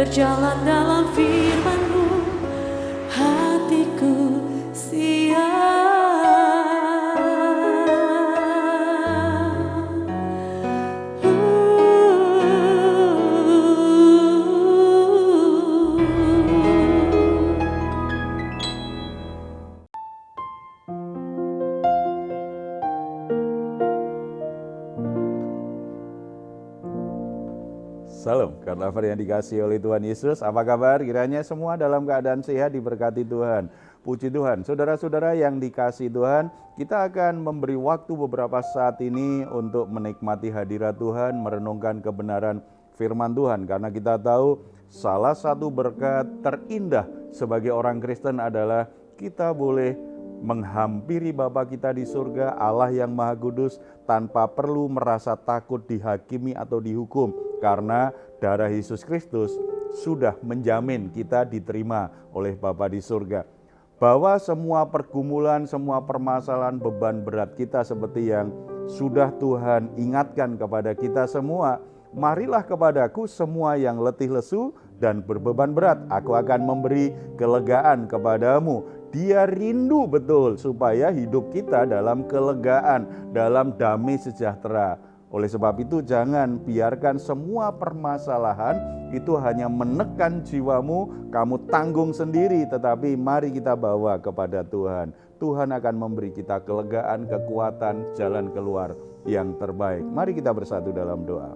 berjalan dalam firman-Mu, hatiku siap. Salam, karnaval yang dikasihi oleh Tuhan Yesus. Apa kabar? Kiranya semua dalam keadaan sehat, diberkati Tuhan. Puji Tuhan. Saudara-saudara yang dikasihi Tuhan, kita akan memberi waktu beberapa saat ini untuk menikmati hadirat Tuhan, merenungkan kebenaran firman Tuhan. Karena kita tahu salah satu berkat terindah sebagai orang Kristen adalah kita boleh menghampiri Bapa kita di surga, Allah yang Maha Kudus, tanpa perlu merasa takut dihakimi atau dihukum, karena darah Yesus Kristus sudah menjamin kita diterima oleh Bapa di surga. Bahwa semua pergumulan, semua permasalahan, beban berat kita seperti yang sudah Tuhan ingatkan kepada kita semua, marilah kepadaku semua yang letih lesu dan berbeban berat, aku akan memberi kelegaan kepadamu. Dia rindu betul supaya hidup kita dalam kelegaan, dalam damai sejahtera. Oleh sebab itu jangan biarkan semua permasalahan itu hanya menekan jiwamu, kamu tanggung sendiri, tetapi mari kita bawa kepada Tuhan. Tuhan akan memberi kita kelegaan, kekuatan, jalan keluar yang terbaik. Mari kita bersatu dalam doa.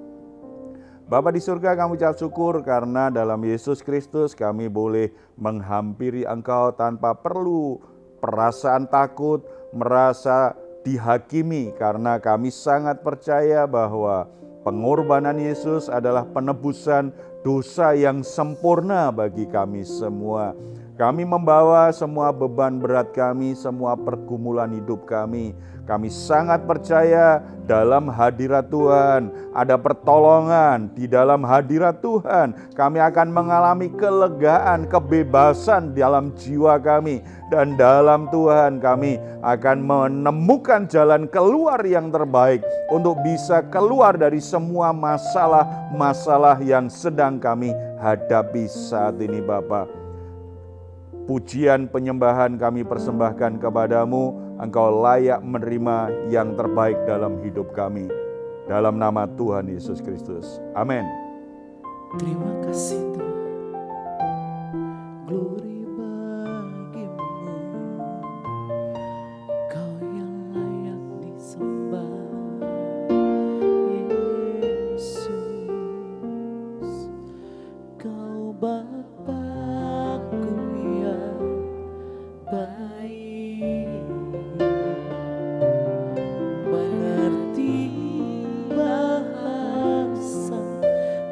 Bapa di surga, kami ucap syukur karena dalam Yesus Kristus kami boleh menghampiri Engkau tanpa perlu perasaan takut, merasa dihakimi, karena kami sangat percaya bahwa pengorbanan Yesus adalah penebusan dosa yang sempurna bagi kami semua. Kami membawa semua beban berat kami, semua pergumulan hidup kami. Kami sangat percaya dalam hadirat Tuhan ada pertolongan. Di dalam hadirat Tuhan kami akan mengalami kelegaan, kebebasan dalam jiwa kami. Dan dalam Tuhan kami akan menemukan jalan keluar yang terbaik untuk bisa keluar dari semua masalah-masalah yang sedang kami hadapi saat ini, Bapa. Pujian penyembahan kami persembahkan kepadamu. Engkau layak menerima yang terbaik dalam hidup kami. Dalam nama Tuhan Yesus Kristus. Amin. Terima kasih Tuhan. Glory bagimu, Kau yang layak disembah, Yesus. Kau Bapa-Ku yang baik,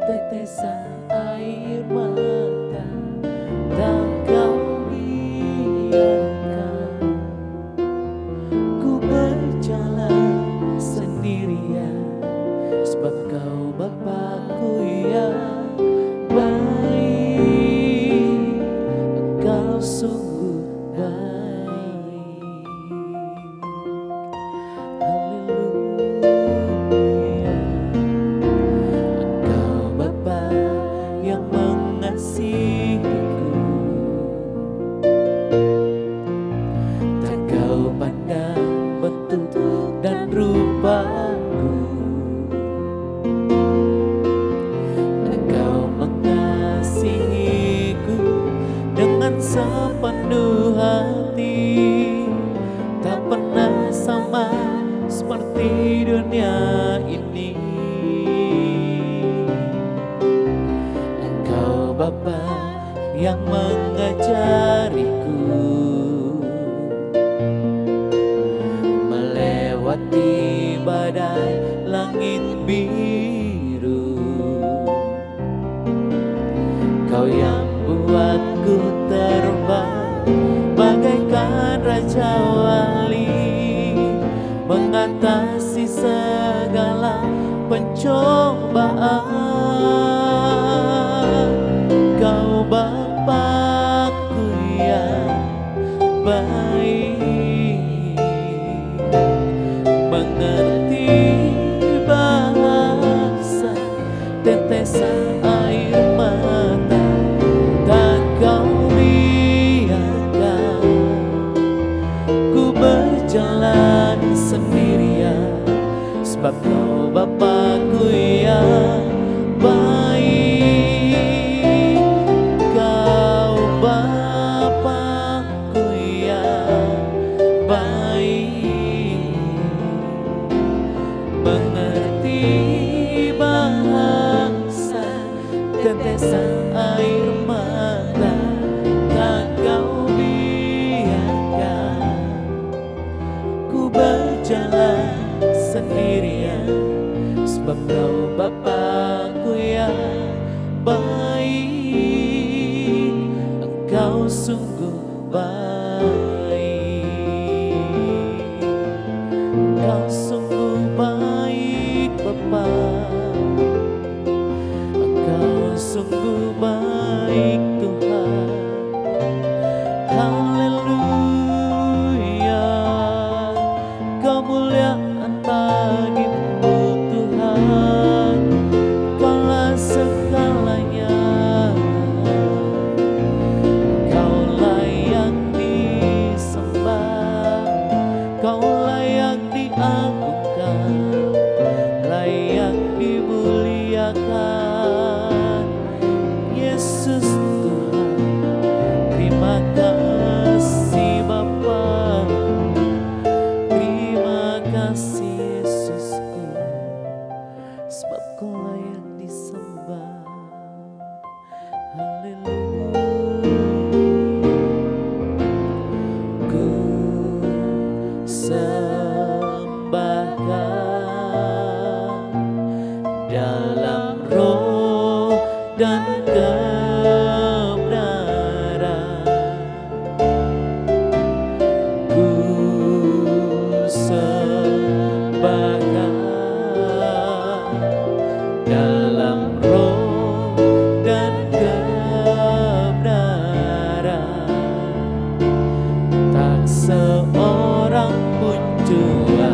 tetesan air mata tak Kau biarkan ku berjalan sendirian, sebab Kau Bapa-Ku yang baik, Engkau sungguh baik. Haleluya. Engkau Bapa yang mengasihiku, tak Kau pandang bentuk dan rupaku, tak Kau mengasihiku dengan sepenuh hati, tak pernah sama seperti dunia ini. Engkau Bapa yang mengajariku melewati badai langit biru. Kau yang buatku terbang bagaikan raja wali, mengatasi segala pencobaan. Kau Bapa-Ku yang baik, mengerti bahasa tetesan air mata Engkau Bapakku yang baik, Kau Bapakku yang baik, mengerti bahasa tetesan air mata, tak Kau biarkan ku berjalan sendirian, sebab Kau Bapakku yang baik, Engkau sungguh baik, Engkau sungguh baik Bapa, Engkau sungguh baik Tuhan. Haleluya, kemuliaan bagimu Tuhan, Kaulah segalanya, Kau layak disembah, Kau layak diagungkan, layak dimuliakan, Yesus Tuhan. Terima kasih Bapa, terima kasih Yesusku, sebab Kau layak disembah. Haleluya. Ku sembahkan dalam roh dan kebenaran, ku sembahkan dalam roh dan kebenaran, tak seorang pun jua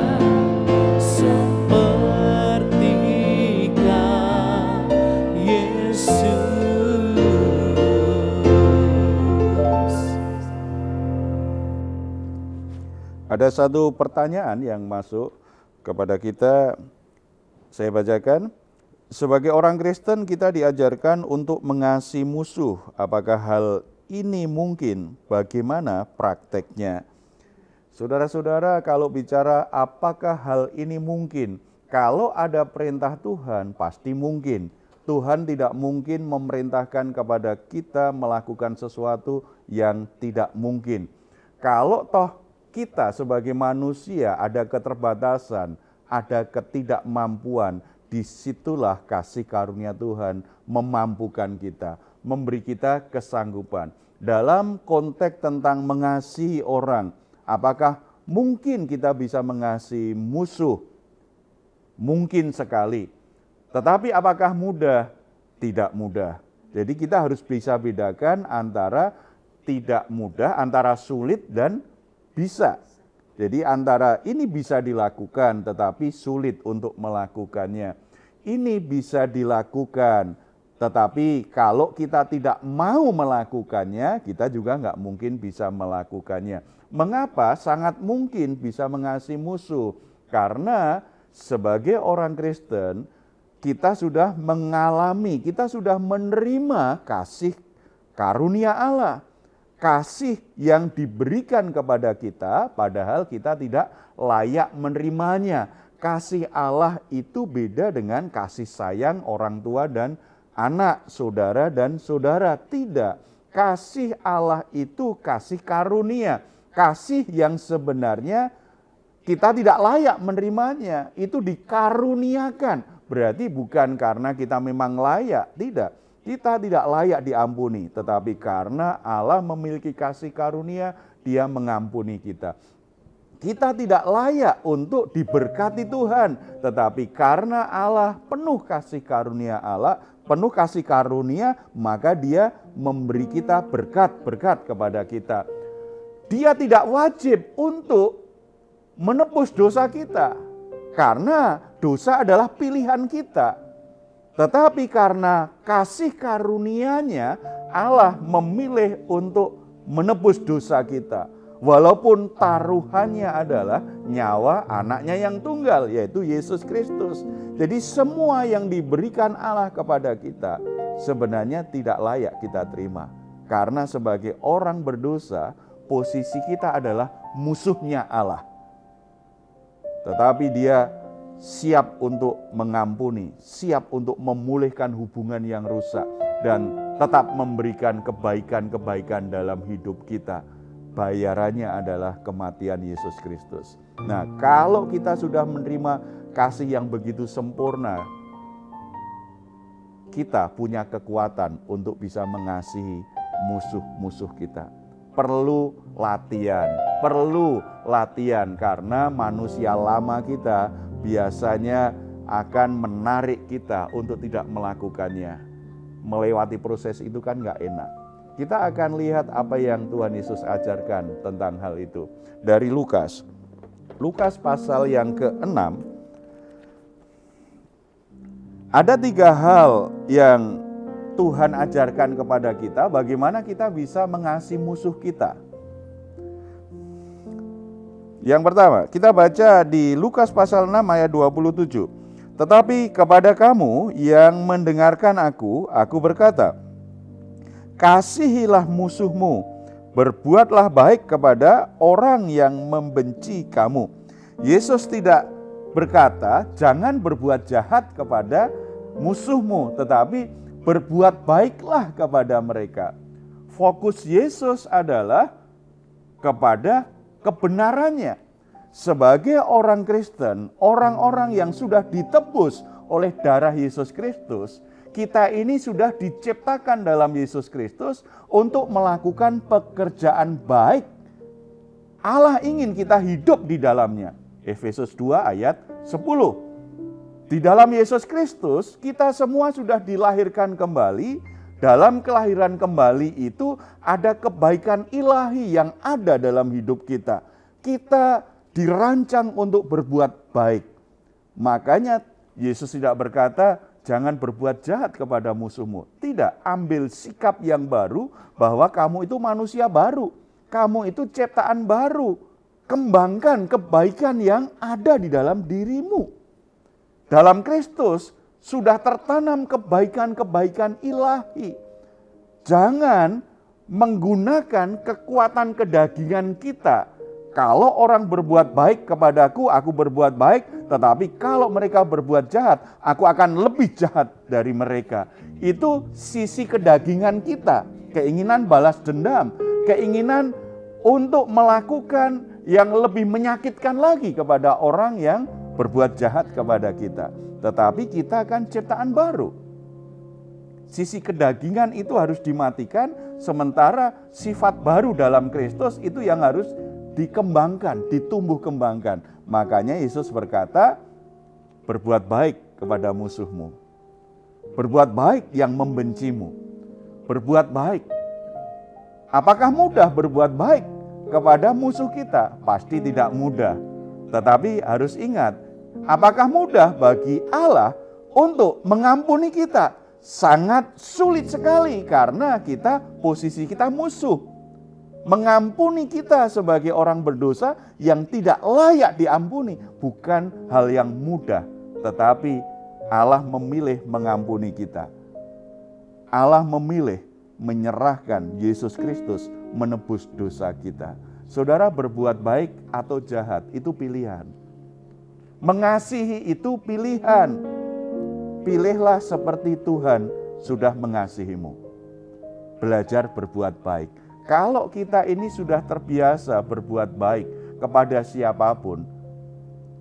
seperti Kau, Yesus. Ada satu pertanyaan yang masuk kepada kita, saya bacakan. Sebagai orang Kristen kita diajarkan untuk mengasihi musuh. Apakah hal ini mungkin? Bagaimana prakteknya? Saudara-saudara, kalau bicara apakah hal ini mungkin? Kalau ada perintah Tuhan, pasti mungkin. Tuhan tidak mungkin memerintahkan kepada kita melakukan sesuatu yang tidak mungkin. Kalau toh kita sebagai manusia ada keterbatasan, ada ketidakmampuan, disitulah kasih karunia Tuhan memampukan kita, memberi kita kesanggupan. Dalam konteks tentang mengasihi orang, apakah mungkin kita bisa mengasihi musuh? Mungkin sekali. Tetapi apakah mudah? Tidak mudah. Jadi kita harus bisa bedakan antara tidak mudah, antara sulit dan bisa. Jadi antara ini bisa dilakukan tetapi sulit untuk melakukannya. Ini bisa dilakukan tetapi kalau kita tidak mau melakukannya, kita juga nggak mungkin bisa melakukannya. Mengapa sangat mungkin bisa mengasihi musuh? Karena sebagai orang Kristen, kita sudah mengalami, kita sudah menerima kasih karunia Allah. Kasih yang diberikan kepada kita, padahal kita tidak layak menerimanya. Kasih Allah itu beda dengan kasih sayang orang tua dan anak, saudara dan saudara. Tidak. Kasih Allah itu kasih karunia. Kasih yang sebenarnya kita tidak layak menerimanya. Itu dikaruniakan. Berarti bukan karena kita memang layak. Tidak. Kita tidak layak diampuni, tetapi karena Allah memiliki kasih karunia, Dia mengampuni kita. Kita tidak layak untuk diberkati Tuhan, tetapi karena Allah penuh kasih karunia Allah, penuh kasih karunia, maka Dia memberi kita berkat-berkat kepada kita. Dia tidak wajib untuk menebus dosa kita, karena dosa adalah pilihan kita. Tetapi karena kasih karunia-Nya, Allah memilih untuk menebus dosa kita, Walaupun taruhannya adalah nyawa anaknya yang tunggal, yaitu Yesus Kristus. Jadi semua yang diberikan Allah kepada kita sebenarnya tidak layak kita terima. Karena sebagai orang berdosa, posisi kita adalah musuhnya Allah. Tetapi Dia siap untuk mengampuni, siap untuk memulihkan hubungan yang rusak, dan tetap memberikan kebaikan-kebaikan dalam hidup kita. Bayarannya adalah kematian Yesus Kristus. Nah, kalau kita sudah menerima kasih yang begitu sempurna, kita punya kekuatan untuk bisa mengasihi musuh-musuh kita. Perlu latihan karena manusia lama kita biasanya akan menarik kita untuk tidak melakukannya. Melewati proses itu kan gak enak. Kita akan lihat apa yang Tuhan Yesus ajarkan tentang hal itu. Dari Lukas pasal yang ke-6, ada 3 hal yang Tuhan ajarkan kepada kita bagaimana kita bisa mengasihi musuh kita. Yang pertama, kita baca di Lukas pasal 6 ayat 27. Tetapi kepada kamu yang mendengarkan aku berkata, kasihilah musuhmu, berbuatlah baik kepada orang yang membenci kamu. Yesus tidak berkata, jangan berbuat jahat kepada musuhmu, tetapi berbuat baiklah kepada mereka. Fokus Yesus adalah kepada kebenarannya. Sebagai orang Kristen, orang-orang yang sudah ditebus oleh darah Yesus Kristus, kita ini sudah diciptakan dalam Yesus Kristus untuk melakukan pekerjaan baik. Allah ingin kita hidup di dalamnya. Efesus 2 ayat 10. Di dalam Yesus Kristus, kita semua sudah dilahirkan kembali. Dalam kelahiran kembali itu ada kebaikan ilahi yang ada dalam hidup kita. Kita dirancang untuk berbuat baik. Makanya Yesus tidak berkata, jangan berbuat jahat kepada musuhmu. Tidak, ambil sikap yang baru bahwa kamu itu manusia baru. Kamu itu ciptaan baru. Kembangkan kebaikan yang ada di dalam dirimu. Dalam Kristus sudah tertanam kebaikan-kebaikan ilahi. Jangan menggunakan kekuatan kedagingan kita. Kalau orang berbuat baik kepadaku, aku berbuat baik. Tetapi kalau mereka berbuat jahat, aku akan lebih jahat dari mereka. Itu sisi kedagingan kita. Keinginan balas dendam. Keinginan untuk melakukan yang lebih menyakitkan lagi kepada orang yang berbuat jahat kepada kita. Tetapi kita kan ciptaan baru. Sisi kedagingan itu harus dimatikan, sementara sifat baru dalam Kristus itu yang harus dikembangkan, ditumbuh kembangkan. Makanya Yesus berkata, berbuat baik kepada musuhmu. Berbuat baik yang membencimu. Berbuat baik. Apakah mudah berbuat baik kepada musuh kita? Pasti tidak mudah. Tetapi harus ingat, apakah mudah bagi Allah untuk mengampuni kita? Sangat sulit sekali karena posisi kita musuh. Mengampuni kita sebagai orang berdosa yang tidak layak diampuni bukan hal yang mudah. Tetapi Allah memilih mengampuni kita. Allah memilih menyerahkan Yesus Kristus menebus dosa kita. Saudara, berbuat baik atau jahat itu pilihan. Mengasihi itu pilihan. Pilihlah seperti Tuhan sudah mengasihimu. Belajar berbuat baik. Kalau kita ini sudah terbiasa berbuat baik kepada siapapun,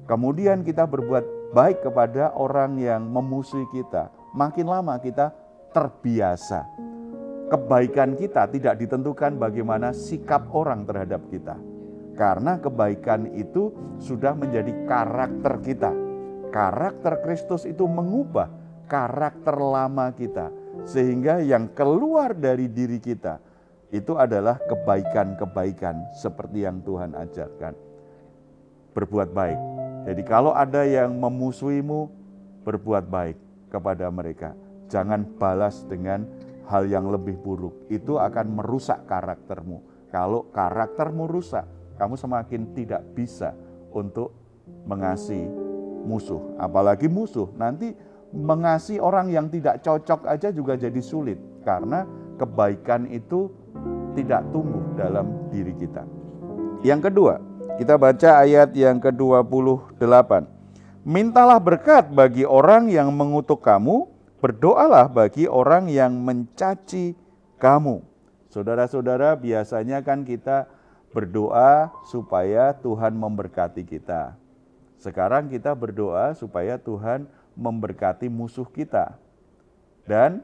kemudian kita berbuat baik kepada orang yang memusuhi kita, makin lama kita terbiasa. Kebaikan kita tidak ditentukan bagaimana sikap orang terhadap kita. Karena kebaikan itu sudah menjadi karakter kita. Karakter Kristus itu mengubah karakter lama kita. Sehingga yang keluar dari diri kita itu adalah kebaikan-kebaikan seperti yang Tuhan ajarkan. Berbuat baik. Jadi kalau ada yang memusuhimu, berbuat baik kepada mereka. Jangan balas dengan hal yang lebih buruk. Itu akan merusak karaktermu. Kalau karaktermu rusak, kamu semakin tidak bisa untuk mengasihi musuh. Apalagi musuh, nanti mengasihi orang yang tidak cocok aja juga jadi sulit. Karena kebaikan itu tidak tumbuh dalam diri kita. Yang kedua, kita baca ayat yang ke-28. Mintalah berkat bagi orang yang mengutuk kamu, berdoalah bagi orang yang mencaci kamu. Saudara-saudara, biasanya kan kita berdoa supaya Tuhan memberkati kita. Sekarang kita berdoa supaya Tuhan memberkati musuh kita. Dan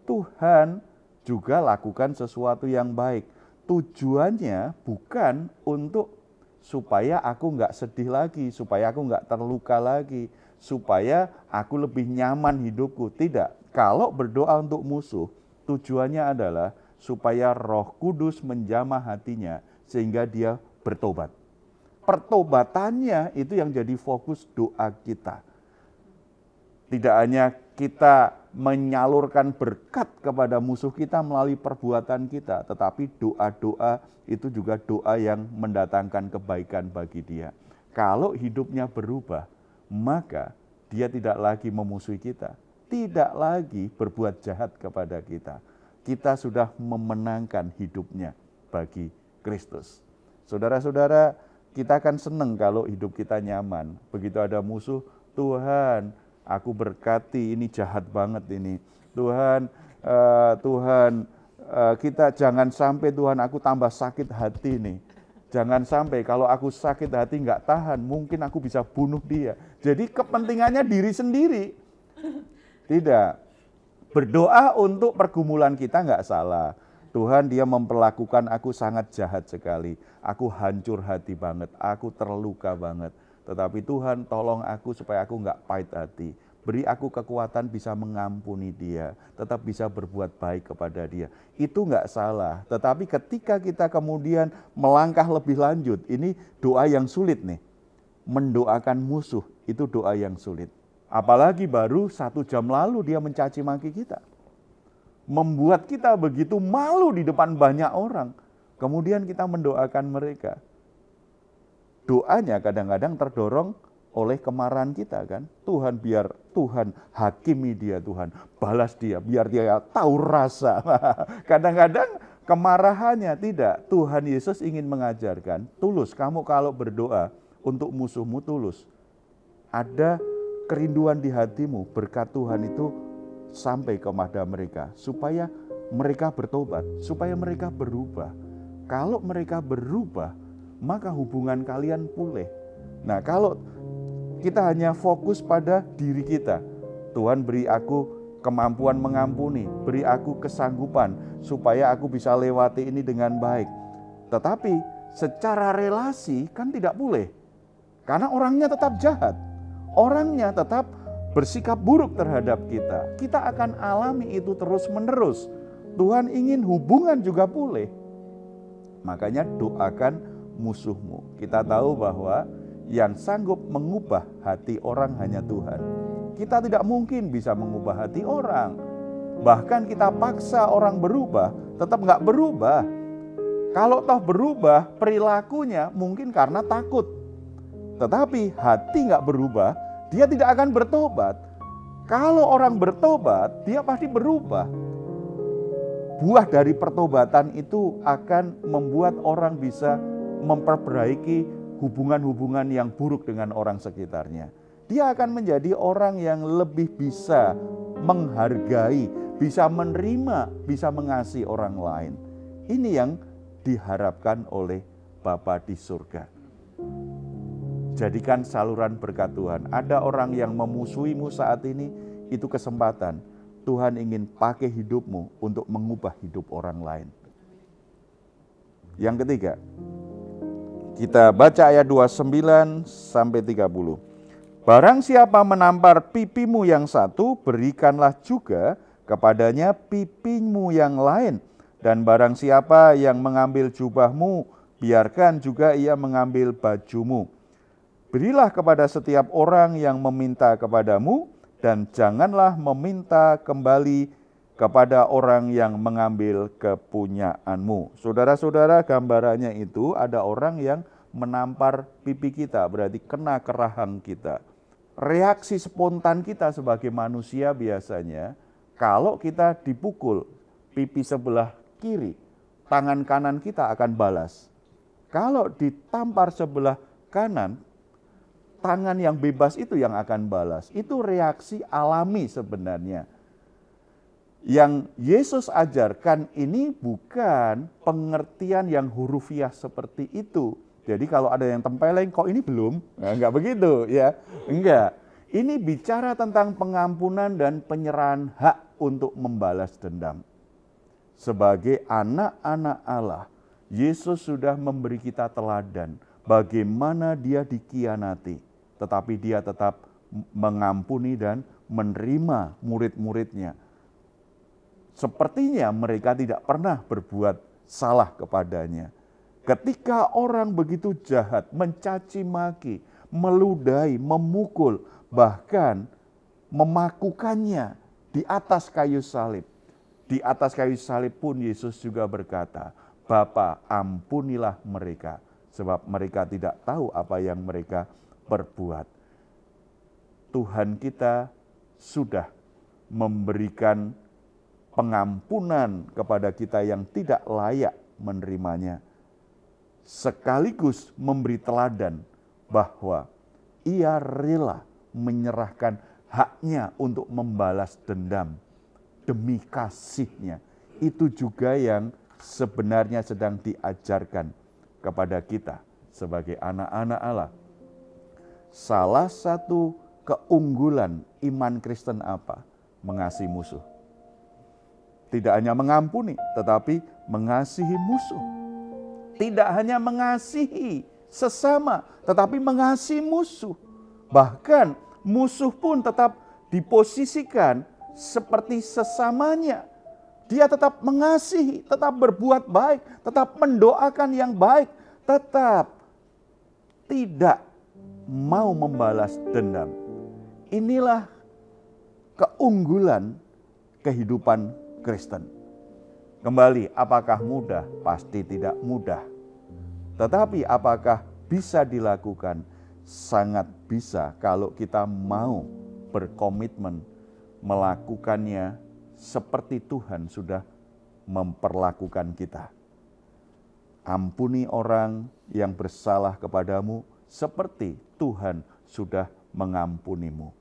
Tuhan juga lakukan sesuatu yang baik. Tujuannya bukan untuk supaya aku nggak sedih lagi, supaya aku nggak terluka lagi, supaya aku lebih nyaman hidupku. Tidak. Kalau berdoa untuk musuh, tujuannya adalah supaya Roh Kudus menjamah hatinya sehingga dia bertobat. Pertobatannya itu yang jadi fokus doa kita. Tidak hanya kita menyalurkan berkat kepada musuh kita melalui perbuatan kita, tetapi doa-doa itu juga doa yang mendatangkan kebaikan bagi dia. Kalau hidupnya berubah, maka dia tidak lagi memusuhi kita, tidak lagi berbuat jahat kepada kita. Kita sudah memenangkan hidupnya bagi Kristus. Saudara-saudara, kita akan senang kalau hidup kita nyaman. Begitu ada musuh, Tuhan, aku berkati, ini jahat banget ini. Tuhan, kita jangan sampai Tuhan aku tambah sakit hati nih. Jangan sampai kalau aku sakit hati nggak tahan, mungkin aku bisa bunuh dia. Jadi kepentingannya diri sendiri. Tidak. Berdoa untuk pergumulan kita nggak salah. Tuhan, dia memperlakukan aku sangat jahat sekali. Aku hancur hati banget, aku terluka banget. Tetapi Tuhan tolong aku supaya aku nggak pahit hati. Beri aku kekuatan bisa mengampuni dia, tetap bisa berbuat baik kepada dia. Itu nggak salah. Tetapi ketika kita kemudian melangkah lebih lanjut, ini doa yang sulit nih. Mendoakan musuh, itu doa yang sulit. Apalagi baru 1 jam lalu dia mencaci maki kita. Membuat kita begitu malu di depan banyak orang. Kemudian kita mendoakan mereka. Doanya kadang-kadang terdorong oleh kemarahan kita kan. Tuhan, biar Tuhan hakimi dia, Tuhan balas dia, biar dia tahu rasa. Kadang-kadang kemarahannya tidak. Tuhan Yesus ingin mengajarkan, tulus kamu kalau berdoa untuk musuhmu tulus. Ada kerinduan di hatimu, berkat Tuhan itu sampai kepada mereka, supaya mereka bertobat, supaya mereka berubah. Kalau mereka berubah, maka hubungan kalian pulih. Nah, kalau kita hanya fokus pada diri kita, Tuhan beri aku kemampuan mengampuni, beri aku kesanggupan, supaya aku bisa lewati ini dengan baik. Tetapi secara relasi kan tidak boleh, karena orangnya tetap jahat, orangnya tetap bersikap buruk terhadap kita. Kita akan alami itu terus-menerus. Tuhan ingin hubungan juga pulih. Makanya doakan musuhmu. Kita tahu bahwa yang sanggup mengubah hati orang hanya Tuhan. Kita tidak mungkin bisa mengubah hati orang. Bahkan kita paksa orang berubah, tetap nggak berubah. Kalau toh berubah, perilakunya mungkin karena takut. Tetapi hati nggak berubah, dia tidak akan bertobat. Kalau orang bertobat, dia pasti berubah. Buah dari pertobatan itu akan membuat orang bisa memperbaiki hubungan-hubungan yang buruk dengan orang sekitarnya. Dia akan menjadi orang yang lebih bisa menghargai, bisa menerima, bisa mengasihi orang lain. Ini yang diharapkan oleh Bapa di surga. Jadikan saluran berkat Tuhan. Ada orang yang memusuhimu saat ini, itu kesempatan. Tuhan ingin pakai hidupmu untuk mengubah hidup orang lain. Yang ketiga, kita baca ayat 29 sampai 30. Barang siapa menampar pipimu yang satu, berikanlah juga kepadanya pipimu yang lain. Dan barang siapa yang mengambil jubahmu, biarkan juga ia mengambil bajumu. Berilah kepada setiap orang yang meminta kepadamu, dan janganlah meminta kembali kepada orang yang mengambil kepunyaanmu. Saudara-saudara, gambarannya itu ada orang yang menampar pipi kita, berarti kena ke rahang kita. Reaksi spontan kita sebagai manusia biasanya, kalau kita dipukul pipi sebelah kiri, tangan kanan kita akan balas. Kalau ditampar sebelah kanan, tangan yang bebas itu yang akan balas. Itu reaksi alami sebenarnya. Yang Yesus ajarkan ini bukan pengertian yang hurufiah seperti itu. Jadi kalau ada yang tempeleng, kok ini belum? Nah, enggak begitu ya. Enggak. Ini bicara tentang pengampunan dan penyerahan hak untuk membalas dendam. Sebagai anak-anak Allah, Yesus sudah memberi kita teladan bagaimana dia dikhianati. Tetapi dia tetap mengampuni dan menerima murid-muridnya. Sepertinya mereka tidak pernah berbuat salah kepadanya. Ketika orang begitu jahat, mencaci maki, meludahi, memukul, bahkan memakukannya di atas kayu salib. Di atas kayu salib pun Yesus juga berkata, Bapa, ampunilah mereka, sebab mereka tidak tahu apa yang mereka perbuat. Tuhan kita sudah memberikan pengampunan kepada kita yang tidak layak menerimanya. Sekaligus memberi teladan bahwa ia rela menyerahkan haknya untuk membalas dendam demi kasihnya. Itu juga yang sebenarnya sedang diajarkan kepada kita sebagai anak-anak Allah. Salah satu keunggulan iman Kristen apa? Mengasihi musuh. Tidak hanya mengampuni, tetapi mengasihi musuh. Tidak hanya mengasihi sesama, tetapi mengasihi musuh. Bahkan musuh pun tetap diposisikan seperti sesamanya. Dia tetap mengasihi, tetap berbuat baik, tetap mendoakan yang baik, tetap tidak mau membalas dendam. Inilah keunggulan kehidupan Kristen. Kembali, apakah mudah? Pasti tidak mudah. Tetapi apakah bisa dilakukan? Sangat bisa kalau kita mau berkomitmen melakukannya seperti Tuhan sudah memperlakukan kita. Ampuni orang yang bersalah kepadamu seperti Tuhan sudah mengampunimu.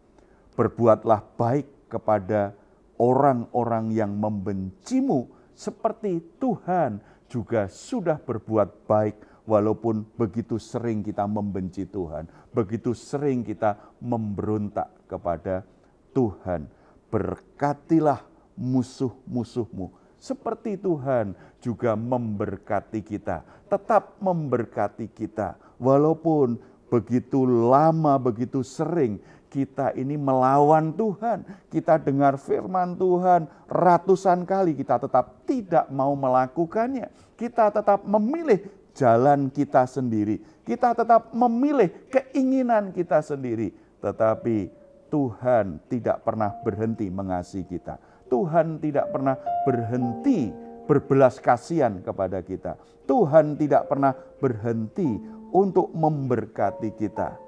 Berbuatlah baik kepada orang-orang yang membencimu seperti Tuhan juga sudah berbuat baik, walaupun begitu sering kita membenci Tuhan, begitu sering kita memberontak kepada Tuhan. Berkatilah musuh-musuhmu seperti Tuhan juga memberkati kita, tetap memberkati kita, walaupun begitu lama, begitu sering kita ini melawan Tuhan, kita dengar firman Tuhan ratusan kali, kita tetap tidak mau melakukannya. Kita tetap memilih jalan kita sendiri, kita tetap memilih keinginan kita sendiri. Tetapi Tuhan tidak pernah berhenti mengasihi kita. Tuhan tidak pernah berhenti berbelas kasihan kepada kita. Tuhan tidak pernah berhenti untuk memberkati kita.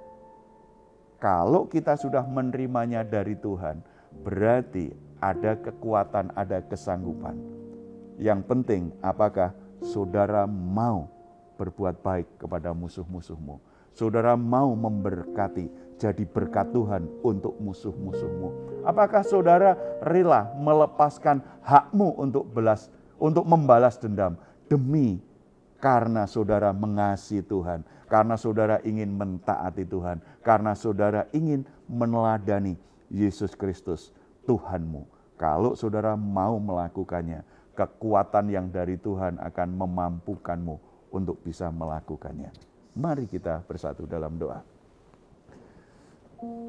Kalau kita sudah menerimanya dari Tuhan, berarti ada kekuatan, ada kesanggupan. Yang penting, apakah saudara mau berbuat baik kepada musuh-musuhmu? Saudara mau memberkati, jadi berkat Tuhan untuk musuh-musuhmu? Apakah saudara rela melepaskan hakmu untuk membalas dendam demi karena saudara mengasihi Tuhan, karena saudara ingin mentaati Tuhan, karena saudara ingin meneladani Yesus Kristus Tuhanmu? Kalau saudara mau melakukannya, kekuatan yang dari Tuhan akan memampukanmu untuk bisa melakukannya. Mari kita bersatu dalam doa.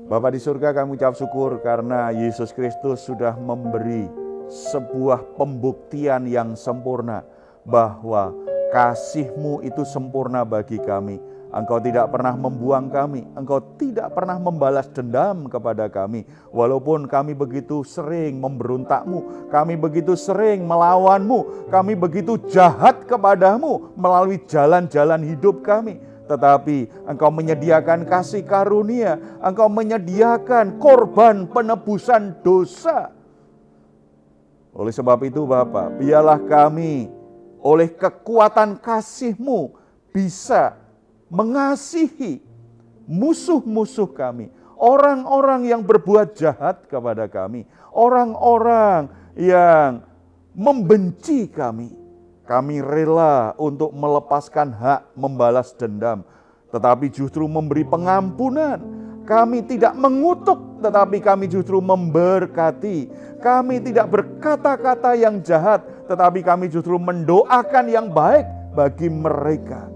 Bapa di surga, kami ucap syukur karena Yesus Kristus sudah memberi sebuah pembuktian yang sempurna bahwa kasih-Mu itu sempurna bagi kami. Engkau tidak pernah membuang kami, Engkau tidak pernah membalas dendam kepada kami. Walaupun kami begitu sering memberontak-Mu, kami begitu sering melawan-Mu, kami begitu jahat kepadamu melalui jalan-jalan hidup kami. Tetapi Engkau menyediakan kasih karunia, Engkau menyediakan korban penebusan dosa. Oleh sebab itu Bapa, biarlah kami oleh kekuatan kasih-Mu bisa mengasihi musuh-musuh kami, orang-orang yang berbuat jahat kepada kami, orang-orang yang membenci kami. Kami rela untuk melepaskan hak membalas dendam, tetapi justru memberi pengampunan. Kami tidak mengutuk, tetapi kami justru memberkati. Kami tidak berkata-kata yang jahat, tetapi kami justru mendoakan yang baik bagi mereka.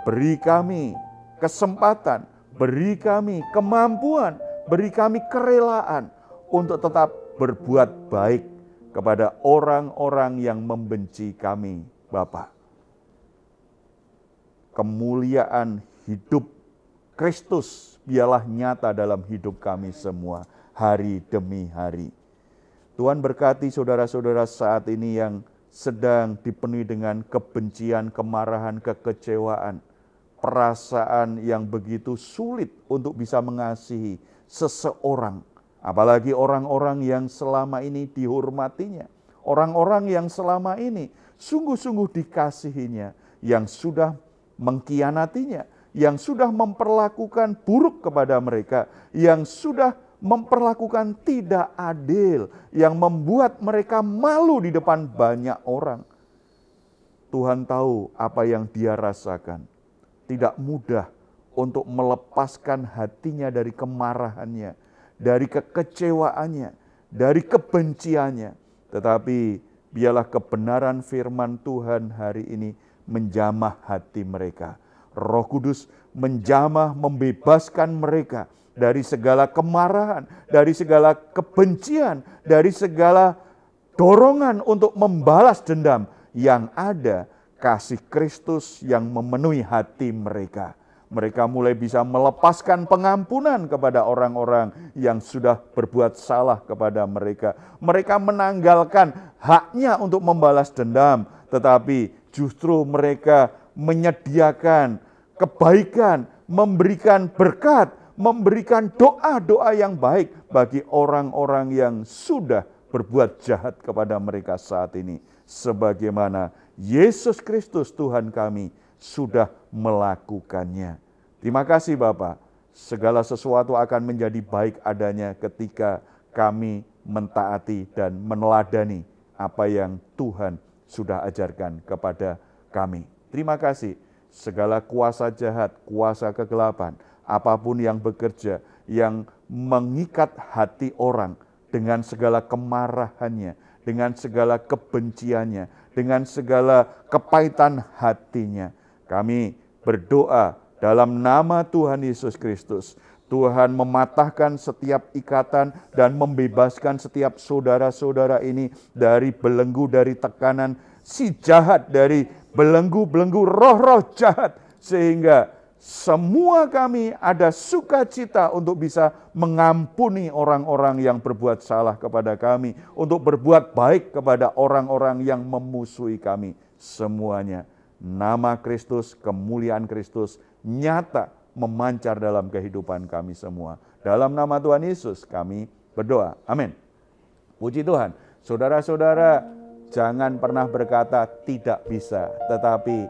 Beri kami kesempatan, beri kami kemampuan, beri kami kerelaan untuk tetap berbuat baik kepada orang-orang yang membenci kami, Bapa. Kemuliaan hidup Kristus biarlah nyata dalam hidup kami semua, hari demi hari. Tuhan berkati saudara-saudara saat ini yang sedang dipenuhi dengan kebencian, kemarahan, kekecewaan, perasaan yang begitu sulit untuk bisa mengasihi seseorang. Apalagi orang-orang yang selama ini dihormatinya. Orang-orang yang selama ini sungguh-sungguh dikasihinya. Yang sudah mengkhianatinya. Yang sudah memperlakukan buruk kepada mereka. Yang sudah memperlakukan tidak adil. Yang membuat mereka malu di depan banyak orang. Tuhan tahu apa yang dia rasakan. Tidak mudah untuk melepaskan hatinya dari kemarahannya, dari kekecewaannya, dari kebenciannya. Tetapi biarlah kebenaran firman Tuhan hari ini menjamah hati mereka. Roh Kudus menjamah, membebaskan mereka dari segala kemarahan, dari segala kebencian, dari segala dorongan untuk membalas dendam. Yang ada kasih Kristus yang memenuhi hati mereka. Mereka mulai bisa melepaskan pengampunan kepada orang-orang yang sudah berbuat salah kepada mereka. Mereka menanggalkan haknya untuk membalas dendam, tetapi justru mereka menyediakan kebaikan, memberikan berkat, memberikan doa-doa yang baik bagi orang-orang yang sudah berbuat jahat kepada mereka saat ini. Sebagaimana Yesus Kristus Tuhan kami sudah melakukannya. Terima kasih Bapa. Segala sesuatu akan menjadi baik adanya ketika kami mentaati dan meneladani apa yang Tuhan sudah ajarkan kepada kami. Terima kasih. Segala kuasa jahat, kuasa kegelapan, apapun yang bekerja, yang mengikat hati orang dengan segala kemarahannya, dengan segala kebenciannya, dengan segala kepahitan hatinya. Kami berdoa dalam nama Tuhan Yesus Kristus. Tuhan mematahkan setiap ikatan dan membebaskan setiap saudara-saudara ini dari belenggu, dari tekanan si jahat, dari belenggu-belenggu roh-roh jahat. Sehingga semua kami ada sukacita untuk bisa mengampuni orang-orang yang berbuat salah kepada kami, untuk berbuat baik kepada orang-orang yang memusuhi kami. Semuanya nama Kristus, kemuliaan Kristus nyata memancar dalam kehidupan kami semua. Dalam nama Tuhan Yesus kami berdoa. Amin. Puji Tuhan. Saudara-saudara, jangan pernah berkata tidak bisa, tetapi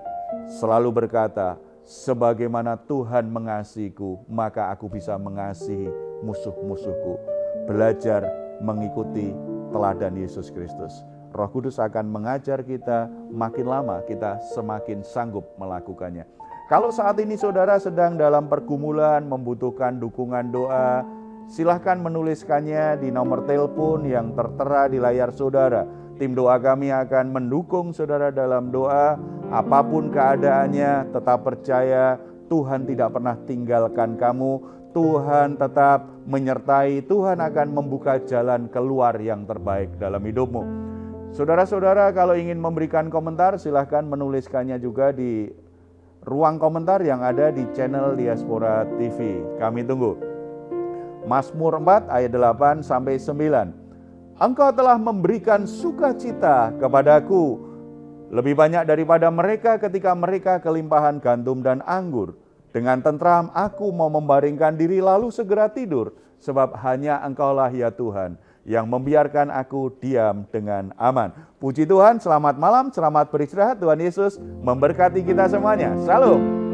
selalu berkata, sebagaimana Tuhan mengasihiku, maka aku bisa mengasihi musuh-musuhku. Belajar mengikuti teladan Yesus Kristus. Roh Kudus akan mengajar kita, makin lama kita semakin sanggup melakukannya. Kalau saat ini saudara sedang dalam pergumulan, membutuhkan dukungan doa, silahkan menuliskannya di nomor telepon yang tertera di layar saudara. Tim doa kami akan mendukung saudara dalam doa. Apapun keadaannya, tetap percaya Tuhan tidak pernah tinggalkan kamu. Tuhan tetap menyertai, Tuhan akan membuka jalan keluar yang terbaik dalam hidupmu. Saudara-saudara, kalau ingin memberikan komentar, silahkan menuliskannya juga di ruang komentar yang ada di channel Diaspora TV. Kami tunggu. Mazmur 4 ayat 8 sampai 9. Engkau telah memberikan sukacita kepadaku lebih banyak daripada mereka ketika mereka kelimpahan gandum dan anggur. Dengan tentram aku mau membaringkan diri lalu segera tidur, sebab hanya Engkaulah ya Tuhan yang membiarkan aku diam dengan aman. Puji Tuhan, selamat malam, selamat beristirahat. Tuhan Yesus memberkati kita semuanya. Salam.